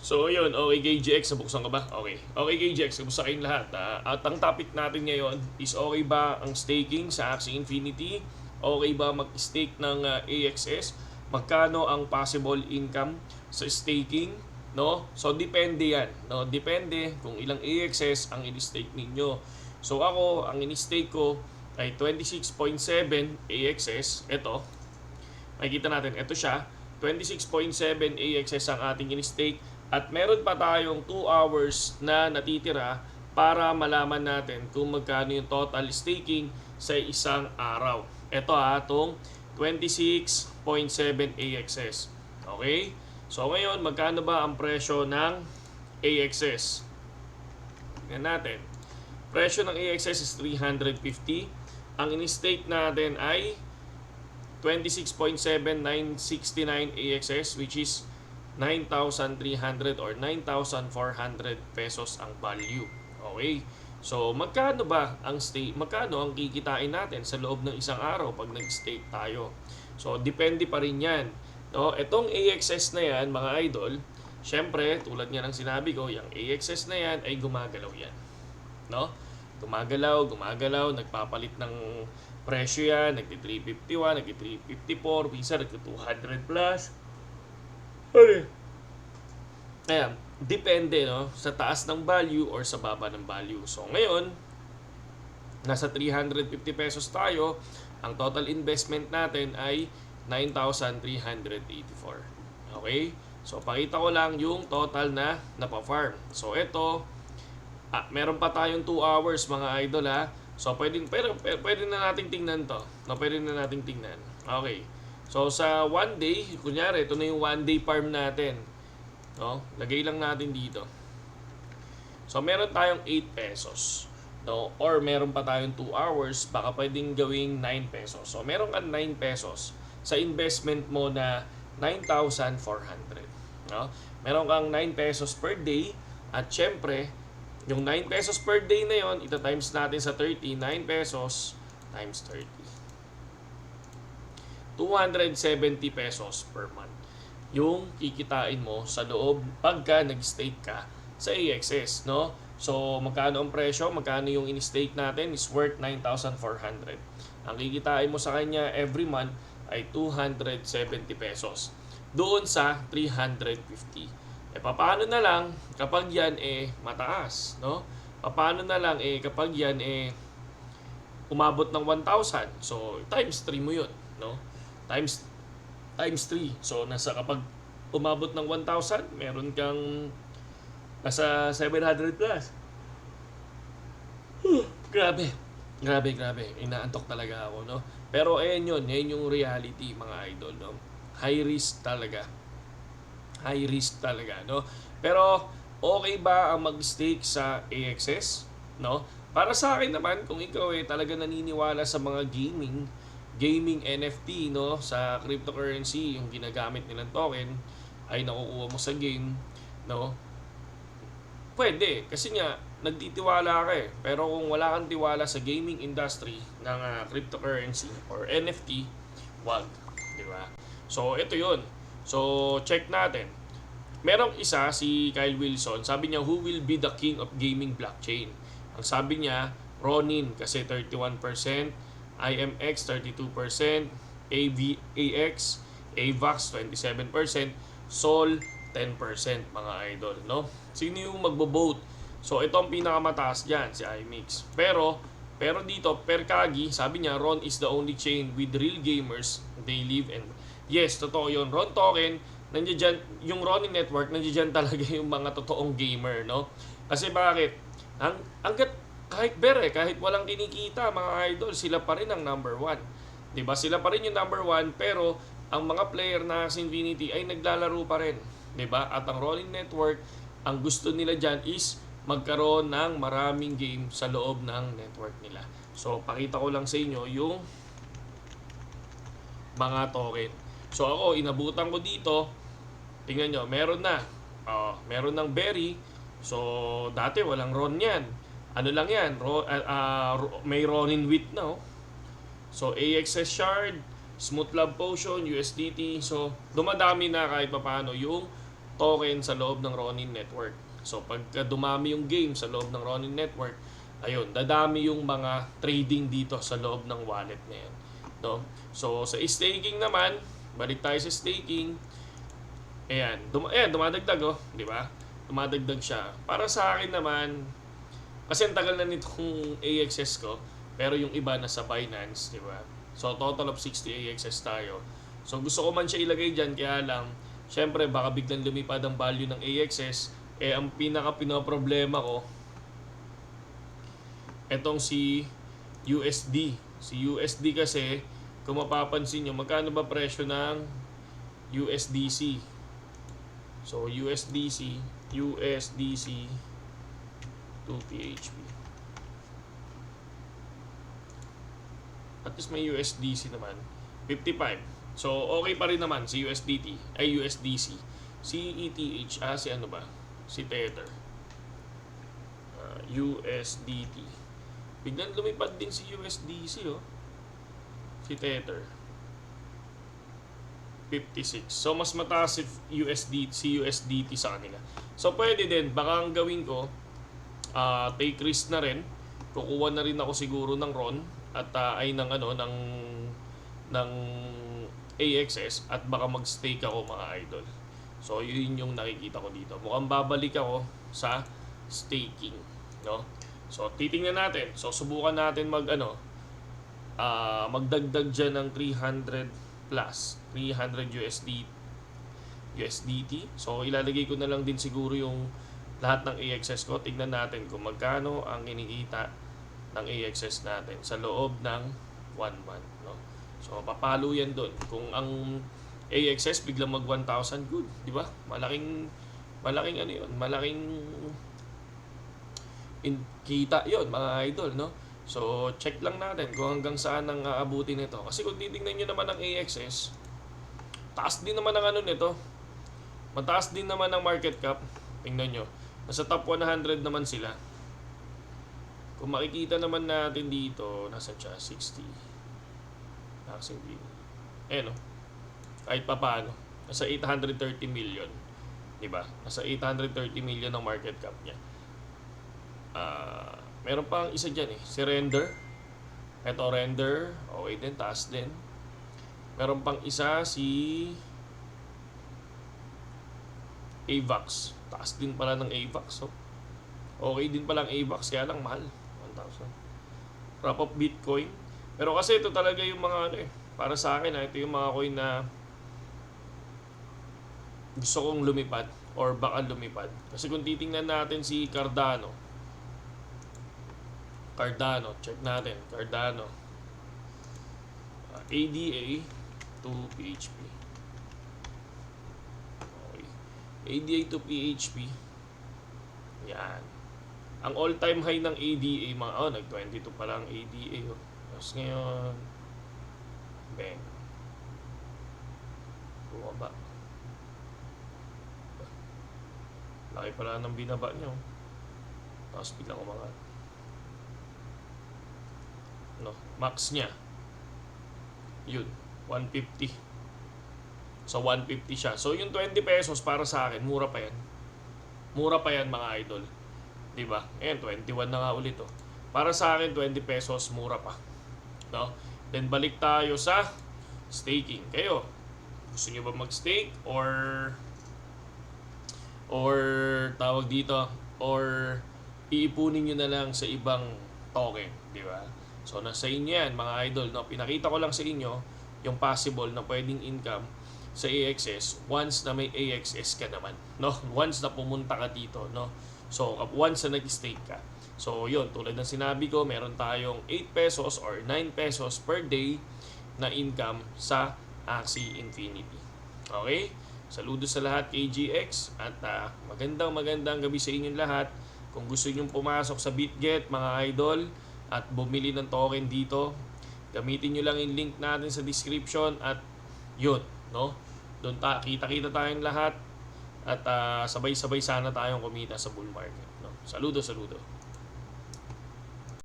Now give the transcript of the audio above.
So yun, okay KGX, nabuksan ka ba? Okay. Okay KGX, nabuksan kayong lahat. At ang topic natin ngayon is okay ba ang staking sa Axie Infinity? Okay ba mag-stake ng AXS? Magkano ang possible income sa staking? No? So depende yan. No? Depende kung ilang AXS ang in-stake ninyo. So ako, ang in-stake ko ay 26.7 AXS. Ito, makikita natin, ito siya. 26.7 AXS ang ating in-stake. At meron pa tayong 2 hours na natitira para malaman natin kung magkano yung total staking sa isang araw. Ito itong 26.7 AXS. Okay? So ngayon, magkano ba ang presyo ng AXS? Tingnan natin. Presyo ng AXS is 350. Ang in-stake natin ay 26.7969 AXS, which is 9,300 or 9,400 pesos ang value. Okay? So, magkano ang kikitain natin sa loob ng isang araw pag nag-stake tayo? So, depende pa rin yan. No? Itong AXS na yan, mga idol, syempre, tulad nga ng sinabi ko, yung AXS na yan ay gumagalaw yan. No? Gumagalaw, nagpapalit ng presyo yan, nagti-351, nagti-354, minsan nagti-200 plus. Ayan, depende no, sa taas ng value or sa baba ng value. So ngayon, nasa 350 pesos tayo, ang total investment natin ay 9,384. Okay? So pakita ko lang yung total na napa-farm. So ito, meron pa tayong 2 hours mga idol ha. So pwede na nating tingnan to. No, pwede na nating tingnan. Okay. So sa 1 day, kunyari ito na yung 1 day farm natin. No? Lagay lang natin dito. So meron tayong 8 pesos. No? Or meron pa tayong 2 hours, baka pwedeng gawing 9 pesos. So meron kang 9 pesos sa investment mo na 9,400. No? Meron kang 9 pesos per day at syempre, yung 9 pesos per day na yon, ita times natin sa 30, 9 pesos times 30. 270 pesos per month yung kikitain mo sa loob pagka nag-stake ka sa AXS, no? So, magkano ang presyo? Magkano yung in-stake natin is worth 9,400. Ang kikitain mo sa kanya every month ay 270 pesos. Doon sa 350. Paano na lang kapag yan mataas, no? Paano na lang kapag yan umabot ng 1,000. So, times 3 mo yun, no? Times 3. So, kapag umabot ng 1,000, meron kang nasa 700 plus. Grabe. Inaantok talaga ako, no? Pero ayan yun yung reality, mga idol, no? High risk talaga, no? Pero, okay ba ang mag-stake sa AXS, no? Para sa akin naman, kung ikaw talaga naniniwala sa mga gaming NFT, no, sa cryptocurrency, yung ginagamit nilang token ay nakukuha mo sa game, no, pwede kasi nga nagtitiwala ka pero kung wala kang tiwala sa gaming industry ng cryptocurrency or NFT, wag, di ba? So ito yun. So check natin. Merong isa, si Kyle Wilson, sabi niya, who will be the king of gaming blockchain? Ang sabi niya, Ronin kasi 31%, IMX 32%, AVAX, AVAX 27%, Sol 10%, mga idol, no? Sino yung magbo-vote? So ito ang pinakamataas diyan, si IMX. Pero dito per Kagi, sabi niya, Ron is the only chain with real gamers, they live and yes, totoo 'yon. Ron token, nandiyan yung Ronin network, nandiyan talaga yung mga totoong gamer, no? Kasi bakit? Kahit walang kinikita, mga idol, sila pa rin ang number 1. 'Di ba? Sila pa rin yung number 1, pero ang mga player na Axie Infinity ay naglalaro pa rin, 'di ba? At ang Ronin network, ang gusto nila diyan is magkaroon ng maraming game sa loob ng network nila. So, pakita ko lang sa inyo yung mga token. So, ako, inabutan ko dito. Tingnan nyo, meron na. Meron ng berry. So, dati walang Ron yan. Ano lang yan? May Ronin wheat na. So, AXS Shard, Smooth Love Potion, USDT. So, dumadami na kahit paano yung token sa loob ng Ronin Network. So pagka dumami yung game sa loob ng Ronin Network, ayun, dadami yung mga trading dito sa loob ng wallet na yan, no? So sa staking naman, balik tayo sa staking. Ayan, dumadagdag, oh, di ba? Dumadagdag siya. Para sa akin naman, kasi ang tagal na nitong AXS ko, pero yung iba nasa Binance, di ba? So total of 60 AXS tayo. So gusto ko man siya ilagay dyan, kaya lang, syempre baka biglang lumipad ang value ng AXS. Ang pinoproblema ko, etong si USD. Si USD kasi, kung mapapansin nyo, magkano ba presyo ng USDC? So USDC to PHP. At least may USDC naman, 55. So okay pa rin naman si USDC. Si ETH, si ano ba? Si Tether. USDT. Biglang lumipad din si USDC, oh. Si Tether. 56. So mas mataas si USDT sa kanila. So pwede din, baka ang gawin ko, take risk na rin. Kukuha na rin ako siguro ng RON at ng AXS at baka mag-stake ako, mga idol. So yun yung nakikita ko dito. Mukhang babalik ako sa staking, no? So titingnan natin. So subukan natin magdagdag diyan ng 300 plus 300 USDT. So ilalagay ko na lang din siguro yung lahat ng AXS ko. Tignan natin kung magkano ang kinikita ng AXS natin sa loob ng 1 month, no? So papalo yan doon. Kung ang AXS biglang mag 1,000, good, di ba? Malaking ano yun, malaking kita yun, mga idol, no? So check lang natin kung hanggang saan ang aabuti nito. Kasi kung titingnan nyo naman ang AXS, taas din naman ang ano nito, mataas din naman ang market cap. Tingnan nyo, nasa top 100 naman sila. Kung makikita naman natin dito, nasa siya 60 maxing view, no? Kahit pa paano, nasa 830 million, di ba? Nasa 830 million ang market cap niya. Meron pang isa dyan, si Render. Ito Render, okay din, taas din. Meron pang isa si AVAX, taas din pala ng AVAX, oh. Okay din pala ang AVAX, kaya lang mahal, 1,000. Wrap up Bitcoin. Pero kasi ito talaga yung mga para sa akin, ito yung mga coin na gusto kong lumipad or baka lumipad. Kasi kung titingnan natin si Cardano, check natin, Cardano, ADA to PHP. Okay. ADA to PHP. Yan. Ang all-time high ng ADA, nag-22 pa lang ADA. Tapos ngayon, bang. Bumaba. Laki pala ng binaba nyo. Tapos biglang umangat. Max niya. Yun, 150. So 150 siya. So yung 20 pesos para sa akin, mura pa yan. Mura pa yan, mga idol. Diba? Ayan, 21 na nga ulit, oh. Para sa akin, 20 pesos, mura pa. No? Then balik tayo sa staking. Kayo, gusto nyo ba mag-stake or tawag dito, or iipunin nyo na lang sa ibang token, di ba? So nasa inyo yan, mga idol, no? Pinakita ko lang sa inyo yung possible na pwedeng income sa AXS once na may AXS ka naman, no? Once na pumunta ka dito, no? So once na nag-stake ka. So yun, tulad ng sinabi ko, meron tayong 8 pesos or 9 pesos per day na income sa Axie Infinity. Okay? Saludo sa lahat, KGX, at magandang gabi sa inyong lahat. Kung gusto niyo pumasok sa BitGet, mga idol, at bumili ng token dito, gamitin nyo lang yung link natin sa description at yun, no? Doon kita-kita tayong lahat at sabay-sabay sana tayong kumita sa bull market, no? Saludo.